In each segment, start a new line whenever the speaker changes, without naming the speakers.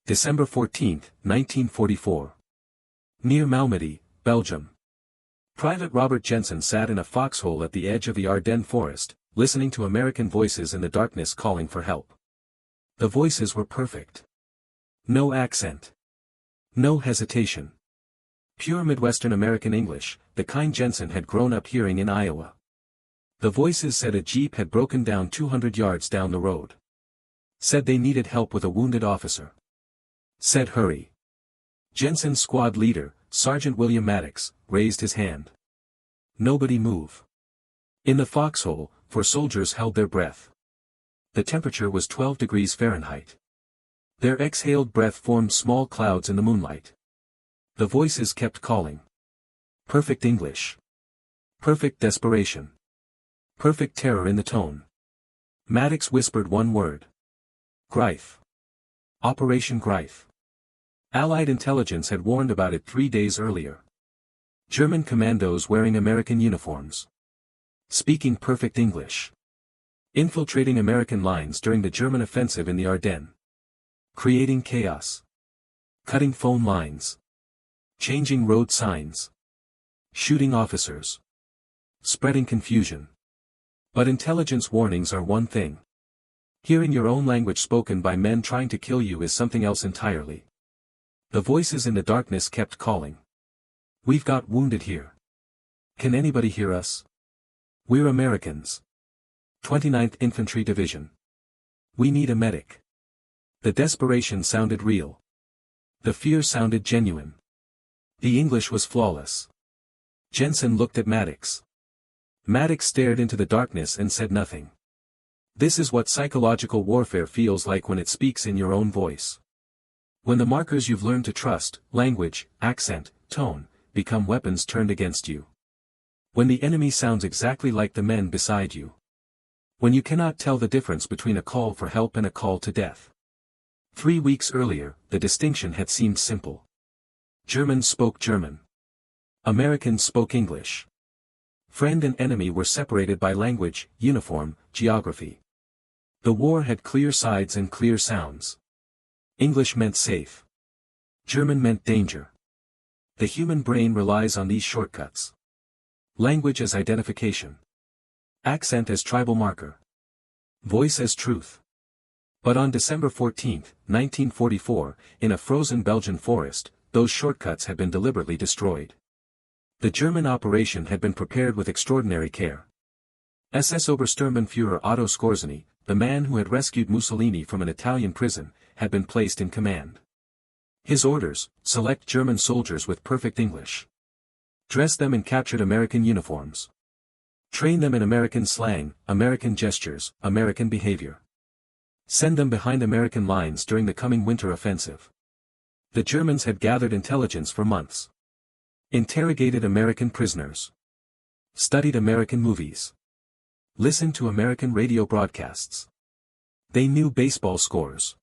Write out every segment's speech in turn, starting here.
December 14, 1944. Near Malmédy, Belgium. Private Robert Jensen sat in a foxhole at the edge of the Ardennes forest, listening to American voices in the darkness calling for help. The voices were perfect. No accent. No hesitation. Pure Midwestern American English, the kind Jensen had grown up hearing in Iowa. The voices said a jeep had broken down 200 yards down the road. Said they needed help with a wounded officer. Said hurry. Jensen's squad leader, Sergeant William Maddox, raised his hand. Nobody move. In the foxhole, for soldiers held their breath. The temperature was 12 degrees Fahrenheit. Their exhaled breath formed small clouds in the moonlight. The voices kept calling. Perfect English. Perfect desperation. Perfect terror in the tone. Maddox whispered one word. Greif. Operation Greif. Allied intelligence had warned about it 3 days earlier. German commandos wearing American uniforms. Speaking perfect English. Infiltrating American lines during the German offensive in the Ardennes. Creating chaos. Cutting phone lines. Changing road signs. Shooting officers. Spreading confusion. But intelligence warnings are one thing. Hearing your own language spoken by men trying to kill you is something else entirely. The voices in the darkness kept calling. We've got wounded here. Can anybody hear us? We're Americans. 29th Infantry Division. We need a medic. The desperation sounded real. The fear sounded genuine. The English was flawless. Jensen looked at Maddox. Maddox stared into the darkness and said nothing. This is what psychological warfare feels like when it speaks in your own voice. When the markers you've learned to trust, language, accent, tone, become weapons turned against you. When the enemy sounds exactly like the men beside you. When you cannot tell the difference between a call for help and a call to death. 3 weeks earlier, the distinction had seemed simple. Germans spoke German. Americans spoke English. Friend and enemy were separated by language, uniform, geography. The war had clear sides and clear sounds. English meant safe. German meant danger. The human brain relies on these shortcuts. Language as identification. Accent as tribal marker. Voice as truth. But on December 14, 1944, in a frozen Belgian forest, those shortcuts had been deliberately destroyed. The German operation had been prepared with extraordinary care. SS Obersturmbannführer Otto Skorzeny, the man who had rescued Mussolini from an Italian prison, had been placed in command. His orders: select German soldiers with perfect English. Dress them in captured American uniforms. Train them in American slang, American gestures, American behavior. Send them behind American lines during the coming winter offensive. The Germans had gathered intelligence for months. Interrogated American prisoners. Studied American movies. Listened to American radio broadcasts. They knew baseball scores.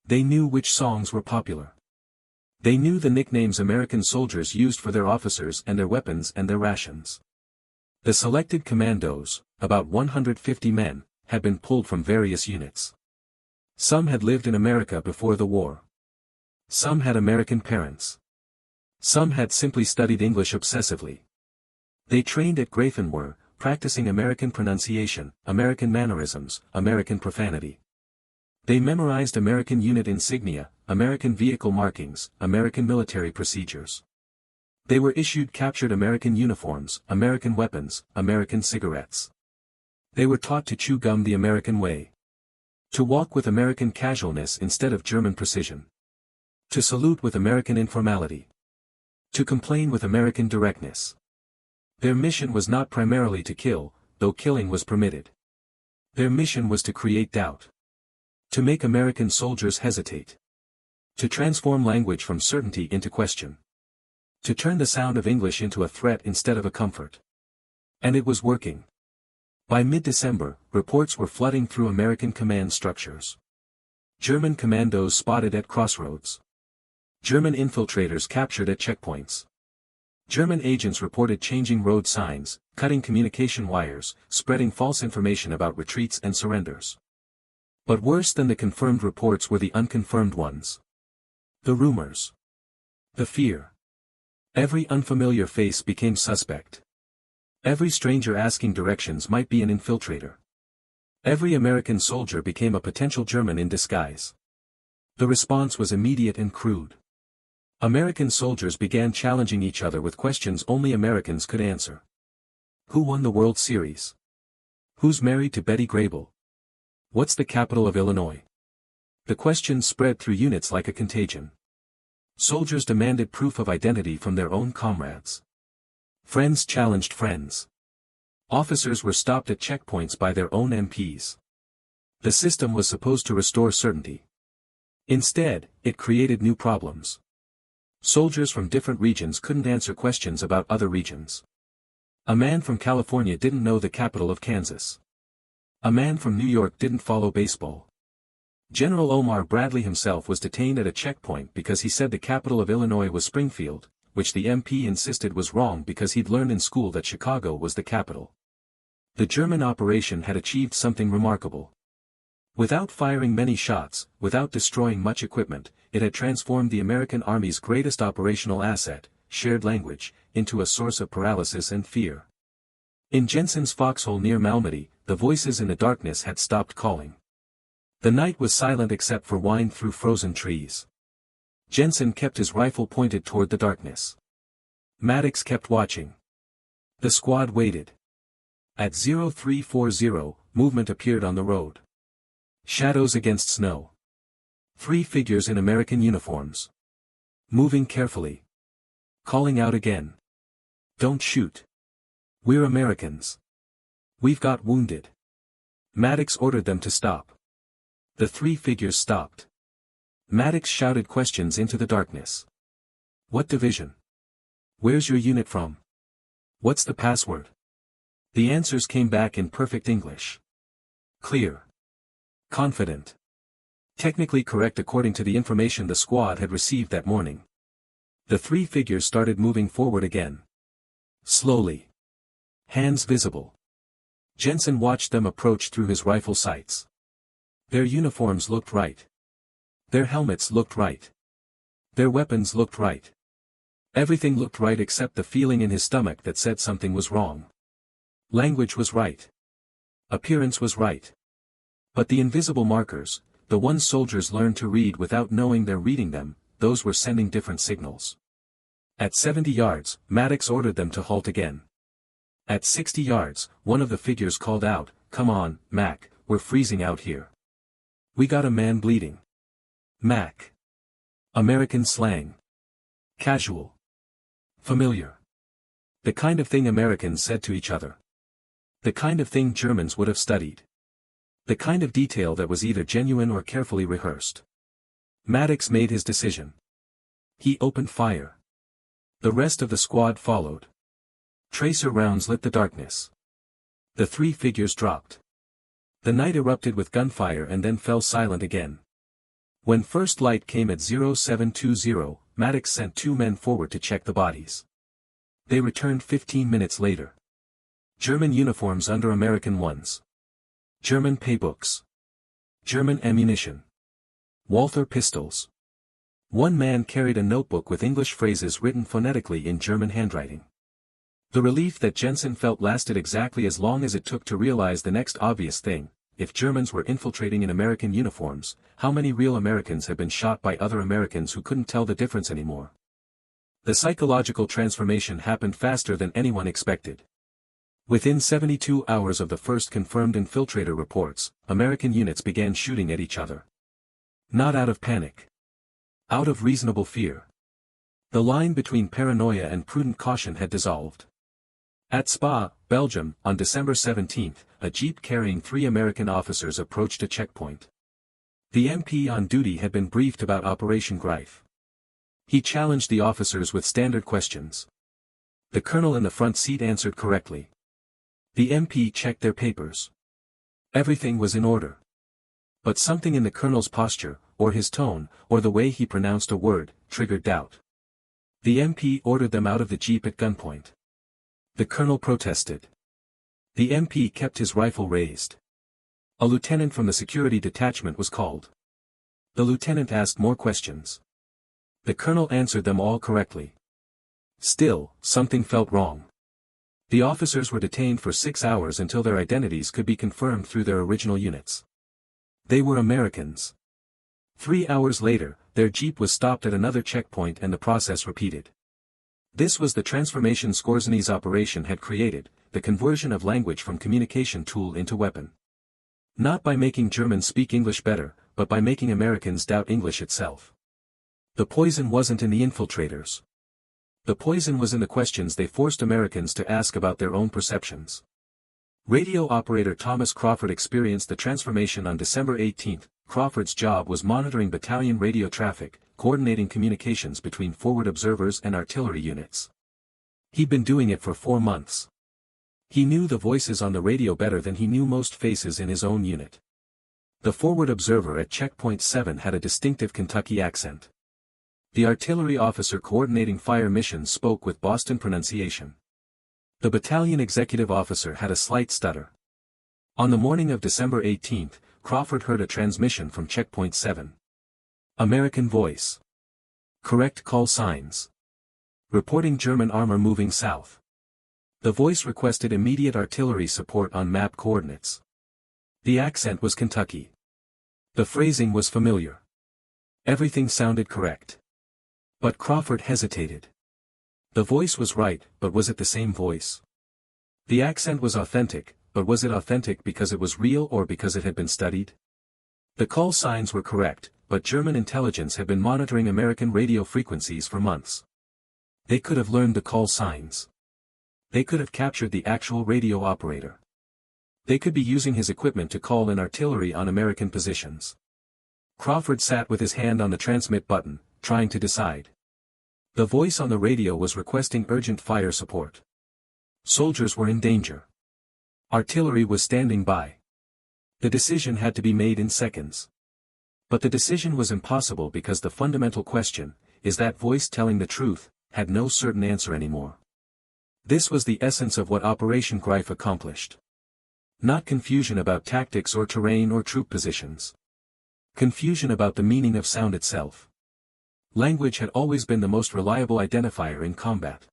They knew which songs were popular. They knew the nicknames American soldiers used for their officers and their weapons and their rations. The selected commandos, about 150 men, had been pulled from various units. Some had lived in America before the war. Some had American parents. Some had simply studied English obsessively. They trained at Greif and were practicing American pronunciation, American mannerisms, American profanity. They memorized American unit insignia, American vehicle markings, American military procedures. They were issued captured American uniforms, American weapons, American cigarettes. They were taught to chew gum the American way. To walk with American casualness instead of German precision. To salute with American informality. To complain with American directness. Their mission was not primarily to kill, though killing was permitted. Their mission was to create doubt. To make American soldiers hesitate. To transform language from certainty into question. To turn the sound of English into a threat instead of a comfort. And it was working. By mid-December, reports were flooding through American command structures. German commandos spotted at crossroads. German infiltrators captured at checkpoints. German agents reported changing road signs, cutting communication wires, spreading false information about retreats and surrenders. But worse than the confirmed reports were the unconfirmed ones. The rumors. The fear. Every unfamiliar face became suspect. Every stranger asking directions might be an infiltrator. Every American soldier became a potential German in disguise. The response was immediate and crude. American soldiers began challenging each other with questions only Americans could answer. Who won the World Series? Who's married to Betty Grable? What's the capital of Illinois? The questions spread through units like a contagion. Soldiers demanded proof of identity from their own comrades. Friends challenged friends. Officers were stopped at checkpoints by their own MPs. The system was supposed to restore certainty. Instead, it created new problems. Soldiers from different regions couldn't answer questions about other regions. A man from California didn't know the capital of Kansas. A man from New York didn't follow baseball. General Omar Bradley himself was detained at a checkpoint because he said the capital of Illinois was Springfield, which the MP insisted was wrong because he'd learned in school that Chicago was the capital. The German operation had achieved something remarkable. Without firing many shots, without destroying much equipment, it had transformed the American Army's greatest operational asset, shared language, into a source of paralysis and fear. In Jensen's foxhole near Malmédy, the voices in the darkness had stopped calling. The night was silent except for wind through frozen trees. Jensen kept his rifle pointed toward the darkness. Maddox kept watching. The squad waited. At 0340, movement appeared on the road. Shadows against snow. 3 figures in American uniforms. Moving carefully. Calling out again. Don't shoot. We're Americans. We've got wounded. Maddox ordered them to stop. The 3 figures stopped. Maddox shouted questions into the darkness. What division? Where's your unit from? What's the password? The answers came back in perfect English. Clear. Confident. Technically correct according to the information the squad had received that morning. The 3 figures started moving forward again. Slowly. Hands visible. Jensen watched them approach through his rifle sights. Their uniforms looked right. Their helmets looked right. Their weapons looked right. Everything looked right except the feeling in his stomach that said something was wrong. Language was right. Appearance was right. But the invisible markers, the ones soldiers learned to read without knowing they're reading them, those were sending different signals. At 70 yards, Maddox ordered them to halt again. At 60 yards, one of the figures called out, "Come on, Mac, we're freezing out here. We got a man bleeding." Mac. American slang. Casual. Familiar. The kind of thing Americans said to each other. The kind of thing Germans would have studied. The kind of detail that was either genuine or carefully rehearsed. Maddox made his decision. He opened fire. The rest of the squad followed. Tracer rounds lit the darkness. The 3 figures dropped. The night erupted with gunfire and then fell silent again. When first light came at 0720, Maddox sent 2 men forward to check the bodies. They returned 15 minutes later. German uniforms under American ones. German paybooks. German ammunition. Walther pistols. One man carried a notebook with English phrases written phonetically in German handwriting. The relief that Jensen felt lasted exactly as long as it took to realize the next obvious thing: if Germans were infiltrating in American uniforms, how many real Americans had been shot by other Americans who couldn't tell the difference anymore? The psychological transformation happened faster than anyone expected. Within 72 hours of the first confirmed infiltrator reports, American units began shooting at each other. Not out of panic. Out of reasonable fear. The line between paranoia and prudent caution had dissolved. At Spa, Belgium, on December 17, a jeep carrying 3 American officers approached a checkpoint. The MP on duty had been briefed about Operation Greif. He challenged the officers with standard questions. The colonel in the front seat answered correctly. The MP checked their papers. Everything was in order. But something in the colonel's posture, or his tone, or the way he pronounced a word, triggered doubt. The MP ordered them out of the jeep at gunpoint. The colonel protested. The MP kept his rifle raised. A lieutenant from the security detachment was called. The lieutenant asked more questions. The colonel answered them all correctly. Still, something felt wrong. The officers were detained for 6 hours until their identities could be confirmed through their original units. They were Americans. 3 hours later, their jeep was stopped at another checkpoint and the process repeated. This was the transformation Skorzeny's operation had created, the conversion of language from communication tool into weapon. Not by making Germans speak English better, but by making Americans doubt English itself. The poison wasn't in the infiltrators. The poison was in the questions they forced Americans to ask about their own perceptions. Radio operator Thomas Crawford experienced the transformation on December 18. Crawford's job was monitoring battalion radio traffic, coordinating communications between forward observers and artillery units. He'd been doing it for 4 months. He knew the voices on the radio better than he knew most faces in his own unit. The forward observer at checkpoint 7 had a distinctive Kentucky accent. The artillery officer coordinating fire missions spoke with Boston pronunciation. The battalion executive officer had a slight stutter. On the morning of December 18, Crawford heard a transmission from checkpoint 7. American voice. Correct call signs. Reporting German armor moving south. The voice requested immediate artillery support on map coordinates. The accent was Kentucky. The phrasing was familiar. Everything sounded correct. But Crawford hesitated. The voice was right, but was it the same voice? The accent was authentic, but was it authentic because it was real or because it had been studied? The call signs were correct, but German intelligence had been monitoring American radio frequencies for months. They could have learned the call signs. They could have captured the actual radio operator. They could be using his equipment to call in artillery on American positions. Crawford sat with his hand on the transmit button, trying to decide. The voice on the radio was requesting urgent fire support. Soldiers were in danger. Artillery was standing by. The decision had to be made in seconds. But the decision was impossible because the fundamental question, is that voice telling the truth, had no certain answer anymore. This was the essence of what Operation Greif accomplished. Not confusion about tactics or terrain or troop positions. Confusion about the meaning of sound itself. Language had always been the most reliable identifier in combat.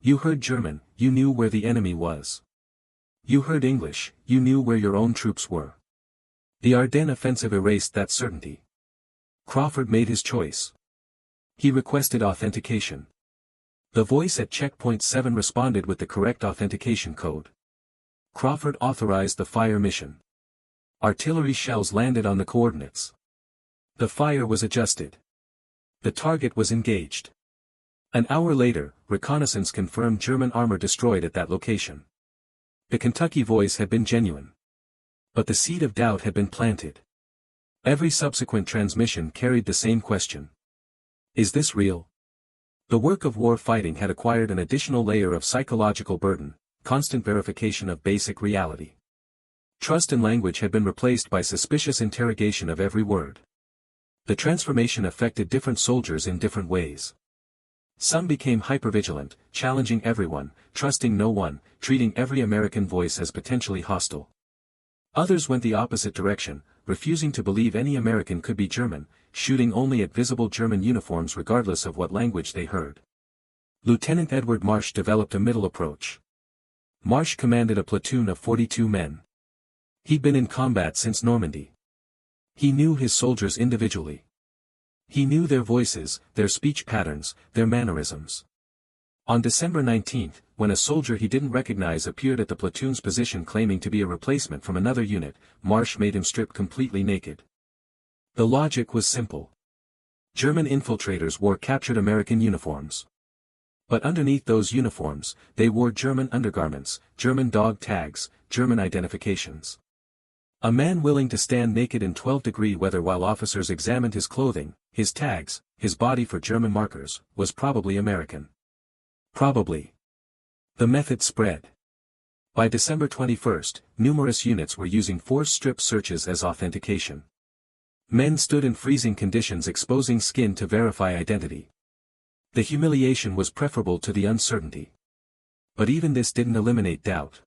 You heard German, you knew where the enemy was. You heard English, you knew where your own troops were. The Ardennes offensive erased that certainty. Crawford made his choice. He requested authentication. The voice at checkpoint 7 responded with the correct authentication code. Crawford authorized the fire mission. Artillery shells landed on the coordinates. The fire was adjusted. The target was engaged. An hour later, reconnaissance confirmed German armor destroyed at that location. The Kentucky voice had been genuine. But the seed of doubt had been planted. Every subsequent transmission carried the same question. Is this real? The work of war fighting had acquired an additional layer of psychological burden, constant verification of basic reality. Trust in language had been replaced by suspicious interrogation of every word. The transformation affected different soldiers in different ways. Some became hypervigilant, challenging everyone, trusting no one, treating every American voice as potentially hostile. Others went the opposite direction, refusing to believe any American could be German, shooting only at visible German uniforms regardless of what language they heard. Lieutenant Edward Marsh developed a middle approach. Marsh commanded a platoon of 42 men. He'd been in combat since Normandy. He knew his soldiers individually. He knew their voices, their speech patterns, their mannerisms. On December 19, when a soldier he didn't recognize appeared at the platoon's position claiming to be a replacement from another unit, Marsh made him strip completely naked. The logic was simple. German infiltrators wore captured American uniforms. But underneath those uniforms, they wore German undergarments, German dog tags, German identifications. A man willing to stand naked in 12-degree weather while officers examined his clothing, his tags, his body for German markers, was probably American. Probably. The method spread. By December 21, numerous units were using forced strip searches as authentication. Men stood in freezing conditions exposing skin to verify identity. The humiliation was preferable to the uncertainty. But even this didn't eliminate doubt.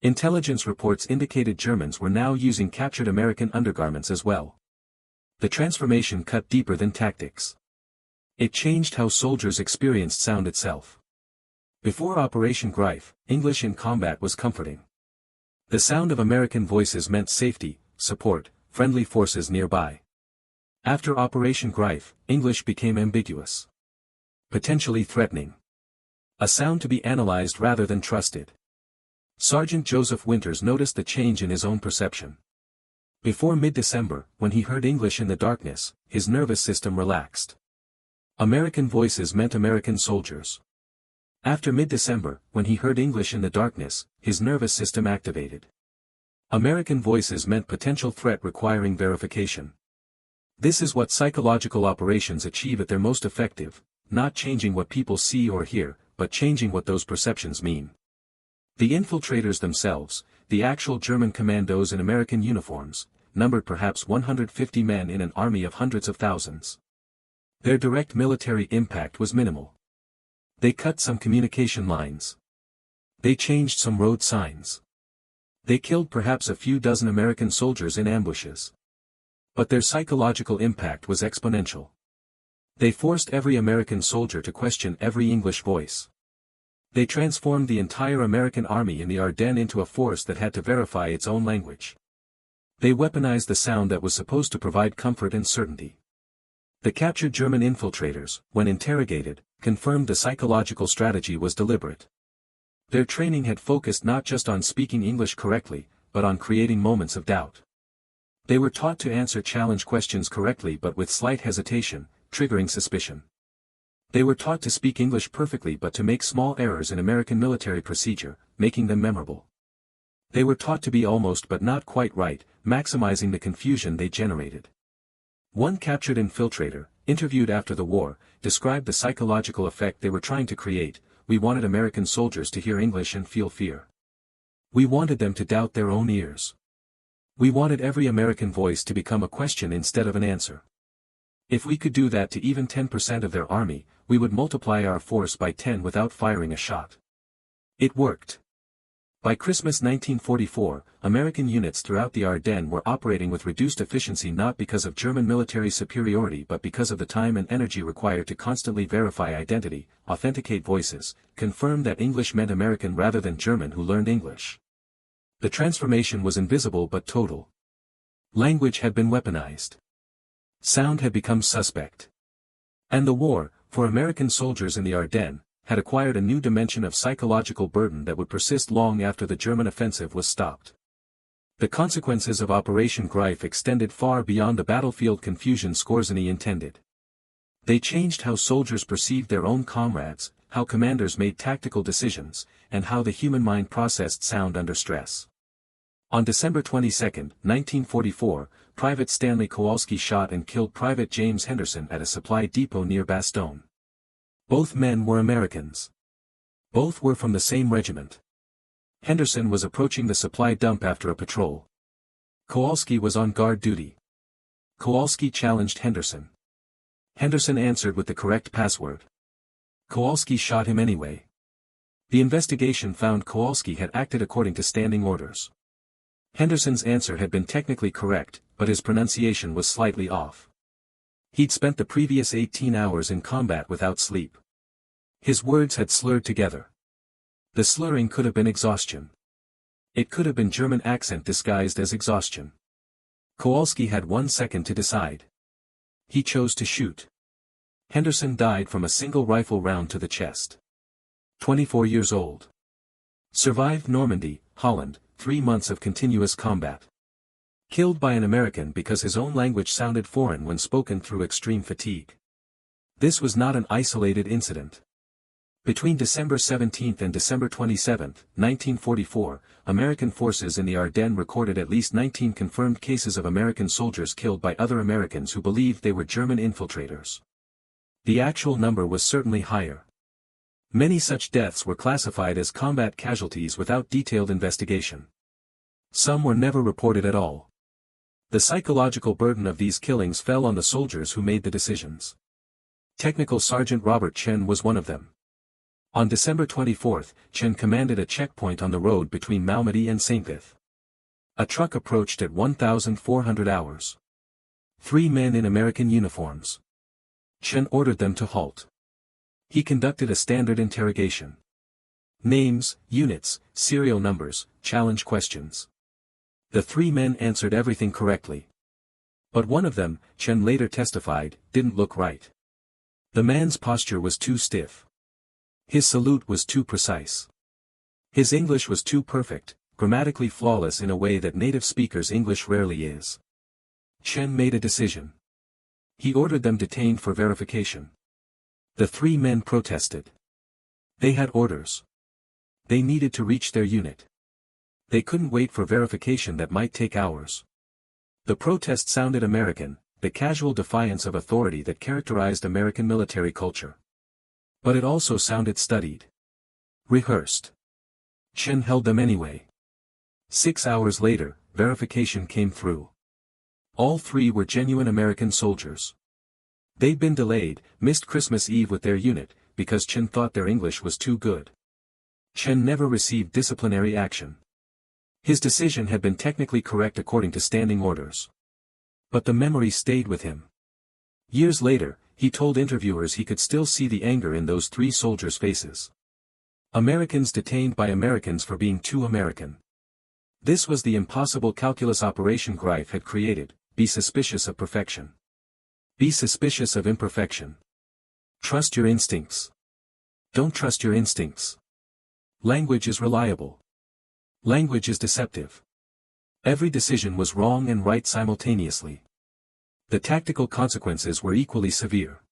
Intelligence reports indicated Germans were now using captured American undergarments as well. The transformation cut deeper than tactics. It changed how soldiers experienced sound itself. Before Operation Greif, English in combat was comforting. The sound of American voices meant safety, support, friendly forces nearby. After Operation Greif, English became ambiguous. Potentially threatening. A sound to be analyzed rather than trusted. Sergeant Joseph Winters noticed the change in his own perception. Before mid-December, when he heard English in the darkness, his nervous system relaxed. American voices meant American soldiers. After mid-December, when he heard English in the darkness, his nervous system activated. American voices meant potential threat requiring verification. This is what psychological operations achieve at their most effective, not changing what people see or hear, but changing what those perceptions mean. The infiltrators themselves, the actual German commandos in American uniforms, numbered perhaps 150 men in an army of hundreds of thousands. Their direct military impact was minimal. They cut some communication lines. They changed some road signs. They killed perhaps a few dozen American soldiers in ambushes. But their psychological impact was exponential. They forced every American soldier to question every English voice. They transformed the entire American army in the Ardennes into a force that had to verify its own language. They weaponized the sound that was supposed to provide comfort and certainty. The captured German infiltrators, when interrogated, confirmed the psychological strategy was deliberate. Their training had focused not just on speaking English correctly, but on creating moments of doubt. They were taught to answer challenge questions correctly but with slight hesitation, triggering suspicion. They were taught to speak English perfectly but to make small errors in American military procedure, making them memorable. They were taught to be almost but not quite right, maximizing the confusion they generated. One captured infiltrator, interviewed after the war, described the psychological effect they were trying to create. We wanted American soldiers to hear English and feel fear. We wanted them to doubt their own ears. We wanted every American voice to become a question instead of an answer. If we could do that to even 10% of their army, we would multiply our force by 10 without firing a shot. It worked. By Christmas 1944, American units throughout the Ardennes were operating with reduced efficiency not because of German military superiority but because of the time and energy required to constantly verify identity, authenticate voices, confirm that English meant American rather than German who learned English. The transformation was invisible but total. Language had been weaponized. Sound had become suspect. And the war, for American soldiers in the Ardennes, had acquired a new dimension of psychological burden that would persist long after the German offensive was stopped. The consequences of Operation Greif extended far beyond the battlefield confusion Skorzeny intended. They changed how soldiers perceived their own comrades, how commanders made tactical decisions, and how the human mind processed sound under stress. On December 22, 1944, Private Stanley Kowalski shot and killed Private James Henderson at a supply depot near Bastogne. Both men were Americans. Both were from the same regiment. Henderson was approaching the supply dump after a patrol. Kowalski was on guard duty. Kowalski challenged Henderson. Henderson answered with the correct password. Kowalski shot him anyway. The investigation found Kowalski had acted according to standing orders. Henderson's answer had been technically correct, but his pronunciation was slightly off. He'd spent the previous 18 hours in combat without sleep. His words had slurred together. The slurring could have been exhaustion. It could have been German accent disguised as exhaustion. Kowalski had 1 second to decide. He chose to shoot. Henderson died from a single rifle round to the chest. 24 years old. Survived Normandy, Holland, 3 months of continuous combat. Killed by an American because his own language sounded foreign when spoken through extreme fatigue. This was not an isolated incident. Between December 17 and December 27, 1944, American forces in the Ardennes recorded at least 19 confirmed cases of American soldiers killed by other Americans who believed they were German infiltrators. The actual number was certainly higher. Many such deaths were classified as combat casualties without detailed investigation. Some were never reported at all. The psychological burden of these killings fell on the soldiers who made the decisions. Technical Sergeant Robert Jensen was one of them. On December 24, Chen commanded a checkpoint on the road between Malmédy and Saint-Vith. A truck approached at 1,400 hours. 3 men in American uniforms. Chen ordered them to halt. He conducted a standard interrogation. Names, units, serial numbers, challenge questions. The three men answered everything correctly. But one of them, Chen later testified, didn't look right. The man's posture was too stiff. His salute was too precise. His English was too perfect, grammatically flawless in a way that native speakers' English rarely is. Chen made a decision. He ordered them detained for verification. The three men protested. They had orders. They needed to reach their unit. They couldn't wait for verification that might take hours. The protest sounded American, the casual defiance of authority that characterized American military culture. But it also sounded studied. Rehearsed. Chen held them anyway. 6 hours later, verification came through. All three were genuine American soldiers. They'd been delayed, missed Christmas Eve with their unit, because Chen thought their English was too good. Chen never received disciplinary action. His decision had been technically correct according to standing orders. But the memory stayed with him. Years later, he told interviewers he could still see the anger in those three soldiers' faces. Americans detained by Americans for being too American. This was the impossible calculus Operation Greif had created: be suspicious of perfection. Be suspicious of imperfection. Trust your instincts. Don't trust your instincts. Language is reliable. Language is deceptive. Every decision was wrong and right simultaneously. The tactical consequences were equally severe.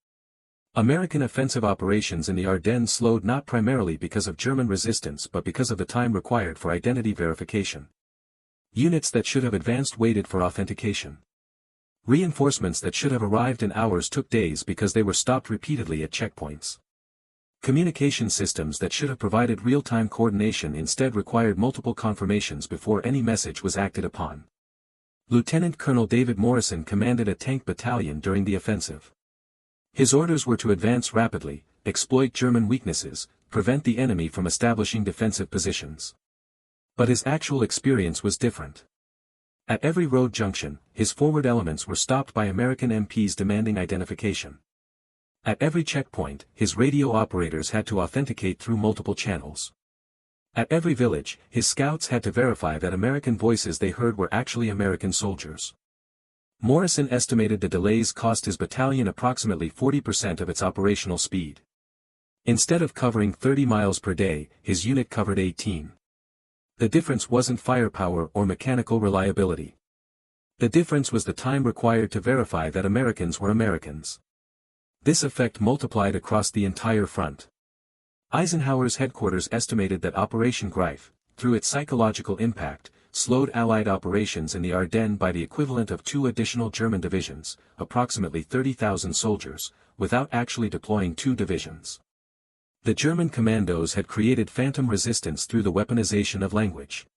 American offensive operations in the Ardennes slowed not primarily because of German resistance but because of the time required for identity verification. Units that should have advanced waited for authentication. Reinforcements that should have arrived in hours took days because they were stopped repeatedly at checkpoints. Communication systems that should have provided real-time coordination instead required multiple confirmations before any message was acted upon. Lieutenant Colonel David Morrison commanded a tank battalion during the offensive. His orders were to advance rapidly, exploit German weaknesses, prevent the enemy from establishing defensive positions. But his actual experience was different. At every road junction, his forward elements were stopped by American MPs demanding identification. At every checkpoint, his radio operators had to authenticate through multiple channels. At every village, his scouts had to verify that American voices they heard were actually American soldiers. Morrison estimated the delays cost his battalion approximately 40% of its operational speed. Instead of covering 30 miles per day, his unit covered 18. The difference wasn't firepower or mechanical reliability. The difference was the time required to verify that Americans were Americans. This effect multiplied across the entire front. Eisenhower's headquarters estimated that Operation Greif, through its psychological impact, slowed Allied operations in the Ardennes by the equivalent of 2 additional German divisions, approximately 30,000 soldiers, without actually deploying 2 divisions. The German commandos had created phantom resistance through the weaponization of language.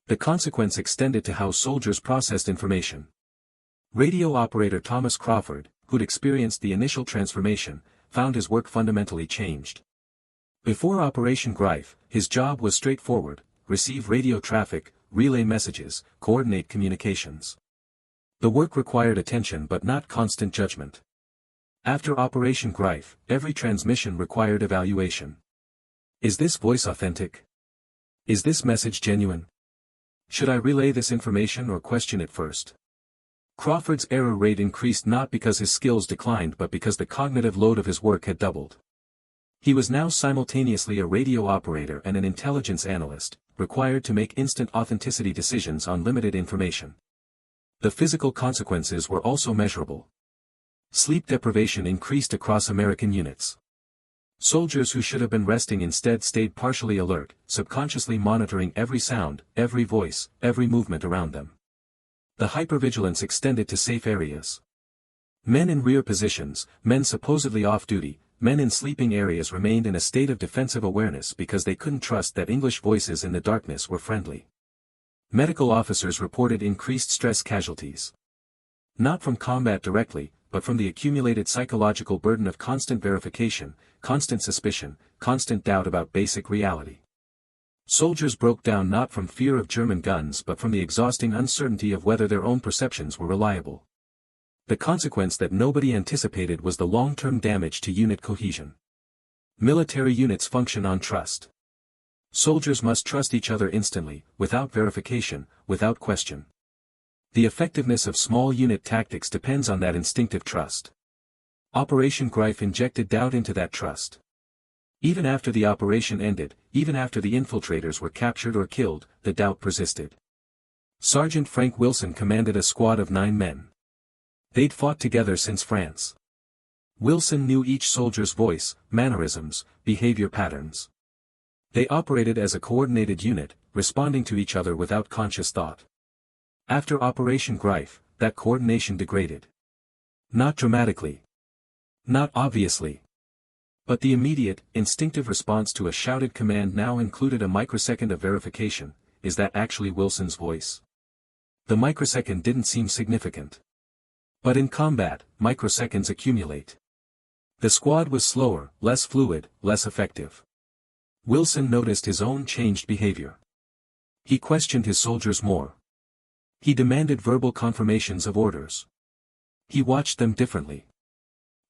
The consequence extended to how soldiers processed information. Radio operator Thomas Crawford, who'd experienced the initial transformation, found his work fundamentally changed. Before Operation Greif, his job was straightforward: receive radio traffic, relay messages, coordinate communications. The work required attention but not constant judgment. After Operation Greif, every transmission required evaluation. Is this voice authentic? Is this message genuine? Should I relay this information or question it first? Crawford's error rate increased not because his skills declined but because the cognitive load of his work had doubled. He was now simultaneously a radio operator and an intelligence analyst, required to make instant authenticity decisions on limited information. The physical consequences were also measurable. Sleep deprivation increased across American units. Soldiers who should have been resting instead stayed partially alert, subconsciously monitoring every sound, every voice, every movement around them. The hypervigilance extended to safe areas. Men in rear positions, men supposedly off-duty, men in sleeping areas remained in a state of defensive awareness because they couldn't trust that English voices in the darkness were friendly. Medical officers reported increased stress casualties. Not from combat directly, but from the accumulated psychological burden of constant verification, constant suspicion, constant doubt about basic reality. Soldiers broke down not from fear of German guns but from the exhausting uncertainty of whether their own perceptions were reliable. The consequence that nobody anticipated was the long-term damage to unit cohesion. Military units function on trust. Soldiers must trust each other instantly, without verification, without question. The effectiveness of small unit tactics depends on that instinctive trust. Operation Greif injected doubt into that trust. Even after the operation ended, even after the infiltrators were captured or killed, the doubt persisted. Sergeant Frank Wilson commanded a squad of 9 men. They'd fought together since France. Wilson knew each soldier's voice, mannerisms, behavior patterns. They operated as a coordinated unit, responding to each other without conscious thought. After Operation Greif, that coordination degraded. Not dramatically. Not obviously. But the immediate, instinctive response to a shouted command now included a microsecond of verification. Is that actually Wilson's voice? The microsecond didn't seem significant. But in combat, microseconds accumulate. The squad was slower, less fluid, less effective. Wilson noticed his own changed behavior. He questioned his soldiers more. He demanded verbal confirmations of orders. He watched them differently.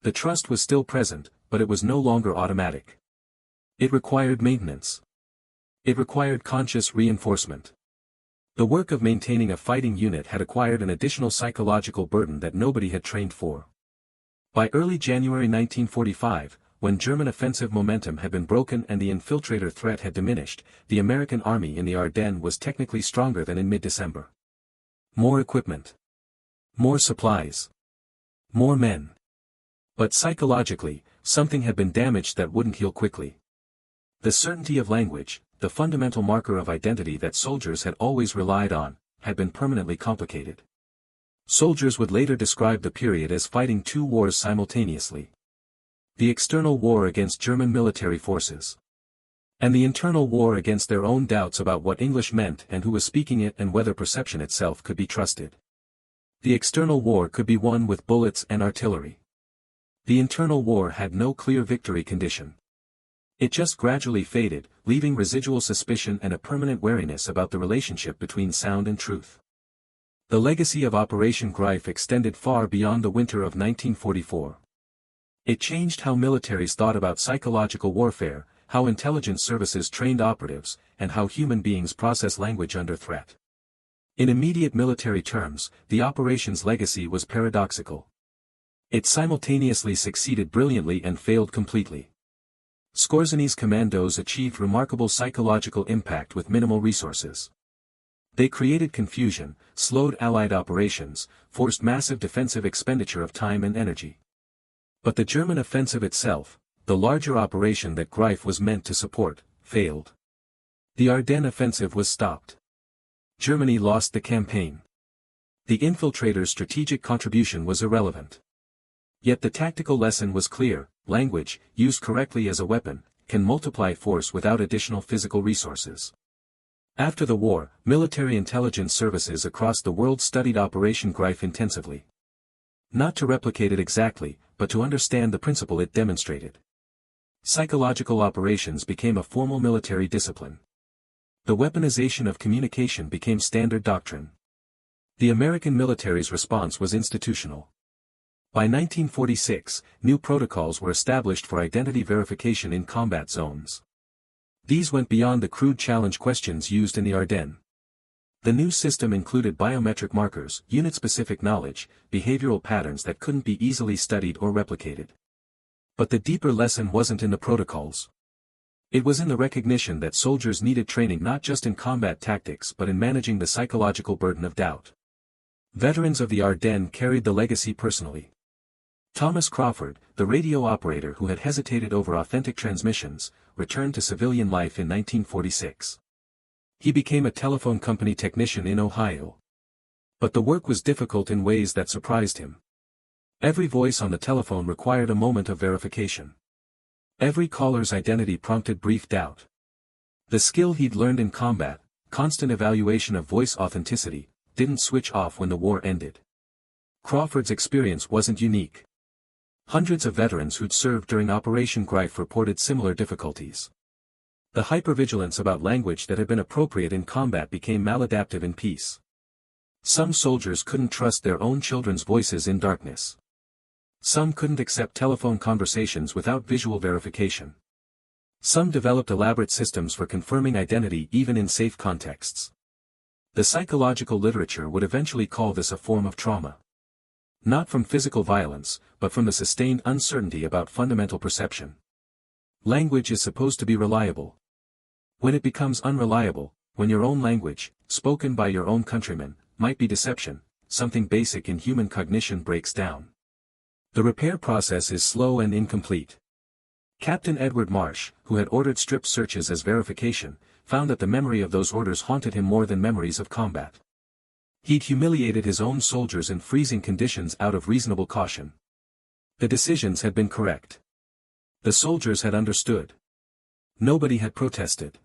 The trust was still present, but it was no longer automatic. It required maintenance. It required conscious reinforcement. The work of maintaining a fighting unit had acquired an additional psychological burden that nobody had trained for. By early January 1945, when German offensive momentum had been broken and the infiltrator threat had diminished, the American army in the Ardennes was technically stronger than in mid-December. More equipment. More supplies. More men. But psychologically, something had been damaged that wouldn't heal quickly. The certainty of language, the fundamental marker of identity that soldiers had always relied on, had been permanently complicated. Soldiers would later describe the period as fighting 2 wars simultaneously. The external war against German military forces. And the internal war against their own doubts about what English meant and who was speaking it and whether perception itself could be trusted. The external war could be won with bullets and artillery. The internal war had no clear victory condition. It just gradually faded, leaving residual suspicion and a permanent wariness about the relationship between sound and truth. The legacy of Operation Greif extended far beyond the winter of 1944. It changed how militaries thought about psychological warfare, how intelligence services trained operatives, and how human beings process language under threat. In immediate military terms, the operation's legacy was paradoxical. It simultaneously succeeded brilliantly and failed completely. Skorzeny's commandos achieved remarkable psychological impact with minimal resources. They created confusion, slowed Allied operations, forced massive defensive expenditure of time and energy. But the German offensive itself, the larger operation that Greif was meant to support, failed. The Ardennes offensive was stopped. Germany lost the campaign. The infiltrators' strategic contribution was irrelevant. Yet the tactical lesson was clear: language, used correctly as a weapon, can multiply force without additional physical resources. After the war, military intelligence services across the world studied Operation Greif intensively. Not to replicate it exactly, but to understand the principle it demonstrated. Psychological operations became a formal military discipline. The weaponization of communication became standard doctrine. The American military's response was institutional. By 1946, new protocols were established for identity verification in combat zones. These went beyond the crude challenge questions used in the Ardennes. The new system included biometric markers, unit-specific knowledge, behavioral patterns that couldn't be easily studied or replicated. But the deeper lesson wasn't in the protocols. It was in the recognition that soldiers needed training not just in combat tactics but in managing the psychological burden of doubt. Veterans of the Ardennes carried the legacy personally. Thomas Crawford, the radio operator who had hesitated over authentic transmissions, returned to civilian life in 1946. He became a telephone company technician in Ohio. But the work was difficult in ways that surprised him. Every voice on the telephone required a moment of verification. Every caller's identity prompted brief doubt. The skill he'd learned in combat, constant evaluation of voice authenticity, didn't switch off when the war ended. Crawford's experience wasn't unique. Hundreds of veterans who'd served during Operation Greif reported similar difficulties. The hypervigilance about language that had been appropriate in combat became maladaptive in peace. Some soldiers couldn't trust their own children's voices in darkness. Some couldn't accept telephone conversations without visual verification. Some developed elaborate systems for confirming identity even in safe contexts. The psychological literature would eventually call this a form of trauma. Not from physical violence, but from the sustained uncertainty about fundamental perception. Language is supposed to be reliable. When it becomes unreliable, when your own language, spoken by your own countrymen, might be deception, something basic in human cognition breaks down. The repair process is slow and incomplete. Captain Edward Marsh, who had ordered strip searches as verification, found that the memory of those orders haunted him more than memories of combat. He'd humiliated his own soldiers in freezing conditions out of reasonable caution. The decisions had been correct. The soldiers had understood. Nobody had protested.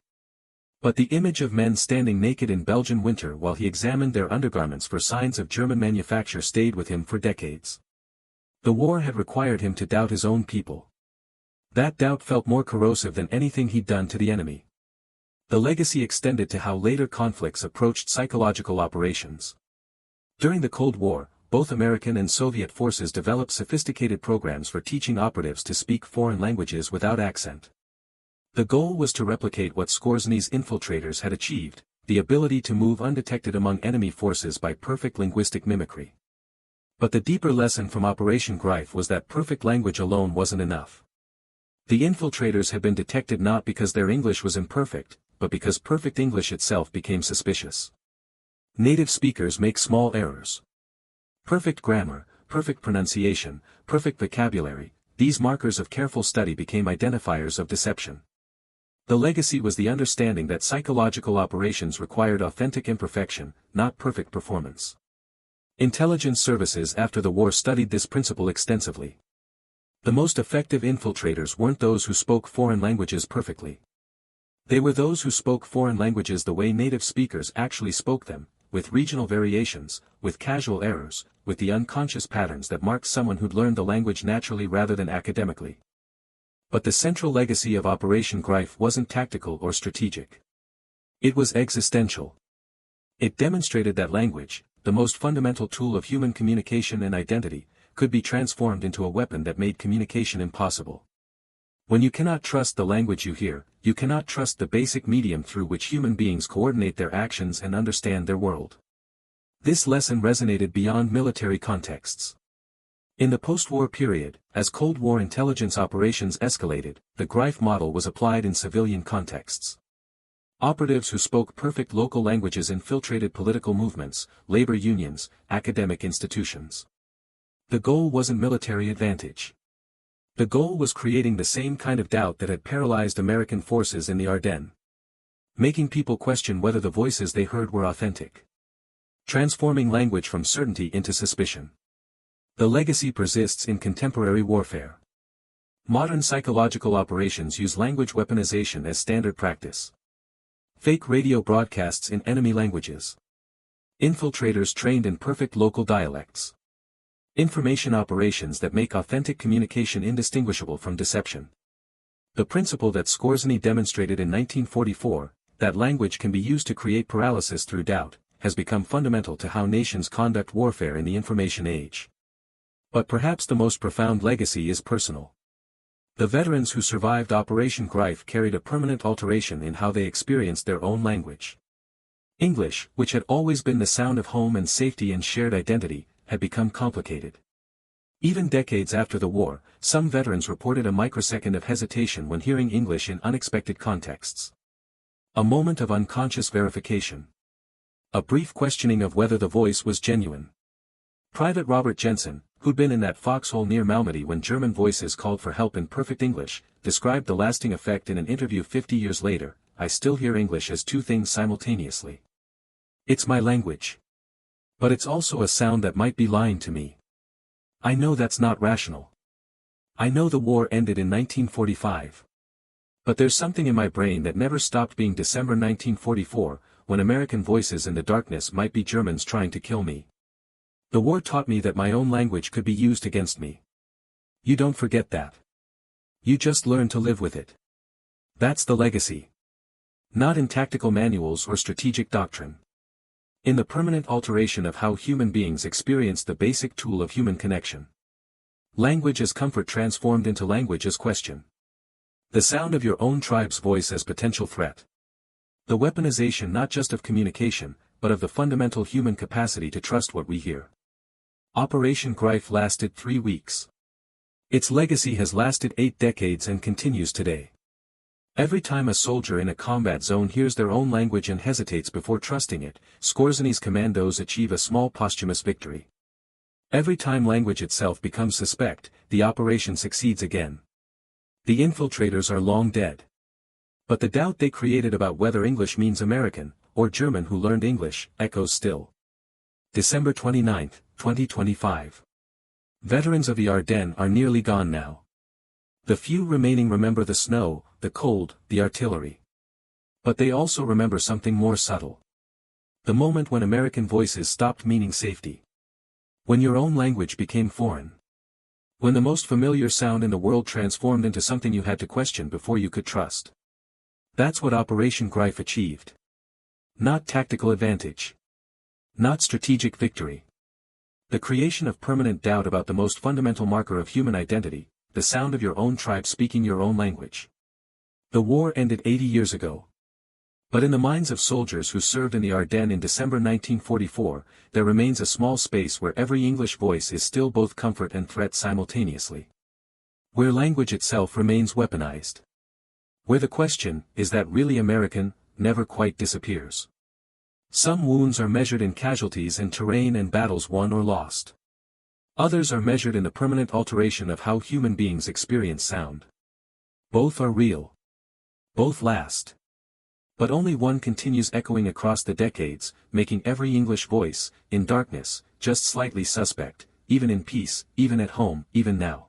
But the image of men standing naked in Belgian winter while he examined their undergarments for signs of German manufacture stayed with him for decades. The war had required him to doubt his own people. That doubt felt more corrosive than anything he'd done to the enemy. The legacy extended to how later conflicts approached psychological operations. During the Cold War, both American and Soviet forces developed sophisticated programs for teaching operatives to speak foreign languages without accent. The goal was to replicate what Skorzeny's infiltrators had achieved, the ability to move undetected among enemy forces by perfect linguistic mimicry. But the deeper lesson from Operation Greif was that perfect language alone wasn't enough. The infiltrators had been detected not because their English was imperfect, but because perfect English itself became suspicious. Native speakers make small errors. Perfect grammar, perfect pronunciation, perfect vocabulary, these markers of careful study became identifiers of deception. The legacy was the understanding that psychological operations required authentic imperfection, not perfect performance. Intelligence services after the war studied this principle extensively. The most effective infiltrators weren't those who spoke foreign languages perfectly. They were those who spoke foreign languages the way native speakers actually spoke them, with regional variations, with casual errors, with the unconscious patterns that marked someone who'd learned the language naturally rather than academically. But the central legacy of Operation Greif wasn't tactical or strategic. It was existential. It demonstrated that language, the most fundamental tool of human communication and identity, could be transformed into a weapon that made communication impossible. When you cannot trust the language you hear, you cannot trust the basic medium through which human beings coordinate their actions and understand their world. This lesson resonated beyond military contexts. In the post-war period, as Cold War intelligence operations escalated, the Greif model was applied in civilian contexts. Operatives who spoke perfect local languages infiltrated political movements, labor unions, academic institutions. The goal wasn't military advantage. The goal was creating the same kind of doubt that had paralyzed American forces in the Ardennes. Making people question whether the voices they heard were authentic. Transforming language from certainty into suspicion. The legacy persists in contemporary warfare. Modern psychological operations use language weaponization as standard practice. Fake radio broadcasts in enemy languages. Infiltrators trained in perfect local dialects. Information operations that make authentic communication indistinguishable from deception. The principle that Skorzeny demonstrated in 1944, that language can be used to create paralysis through doubt, has become fundamental to how nations conduct warfare in the information age. But perhaps the most profound legacy is personal. The veterans who survived Operation Greif carried a permanent alteration in how they experienced their own language. English, which had always been the sound of home and safety and shared identity, had become complicated. Even decades after the war, some veterans reported a microsecond of hesitation when hearing English in unexpected contexts. A moment of unconscious verification. A brief questioning of whether the voice was genuine. Private Robert Jensen, who'd been in that foxhole near Malmédy when German voices called for help in perfect English, described the lasting effect in an interview 50 years later. I still hear English as two things simultaneously. It's my language. But it's also a sound that might be lying to me. I know that's not rational. I know the war ended in 1945. But there's something in my brain that never stopped being December 1944, when American voices in the darkness might be Germans trying to kill me. The war taught me that my own language could be used against me. You don't forget that. You just learn to live with it. That's the legacy. Not in tactical manuals or strategic doctrine. In the permanent alteration of how human beings experience the basic tool of human connection. Language as comfort transformed into language as question. The sound of your own tribe's voice as potential threat. The weaponization not just of communication, but of the fundamental human capacity to trust what we hear. Operation Greif lasted 3 weeks. Its legacy has lasted 8 decades and continues today. Every time a soldier in a combat zone hears their own language and hesitates before trusting it, Skorzeny's commandos achieve a small posthumous victory. Every time language itself becomes suspect, the operation succeeds again. The infiltrators are long dead. But the doubt they created about whether English means American, or German who learned English, echoes still. December 29, 2025. Veterans of the Ardennes are nearly gone now. The few remaining remember the snow, the cold, the artillery. But they also remember something more subtle. The moment when American voices stopped meaning safety. When your own language became foreign. When the most familiar sound in the world transformed into something you had to question before you could trust. That's what Operation Greif achieved. Not tactical advantage. Not strategic victory. The creation of permanent doubt about the most fundamental marker of human identity, the sound of your own tribe speaking your own language. The war ended 80 years ago. But in the minds of soldiers who served in the Ardennes in December 1944, there remains a small space where every English voice is still both comfort and threat simultaneously. Where language itself remains weaponized. Where the question, is that really American, never quite disappears. Some wounds are measured in casualties and terrain and battles won or lost. Others are measured in the permanent alteration of how human beings experience sound. Both are real. Both last. But only one continues echoing across the decades, making every English voice, in darkness, just slightly suspect, even in peace, even at home, even now.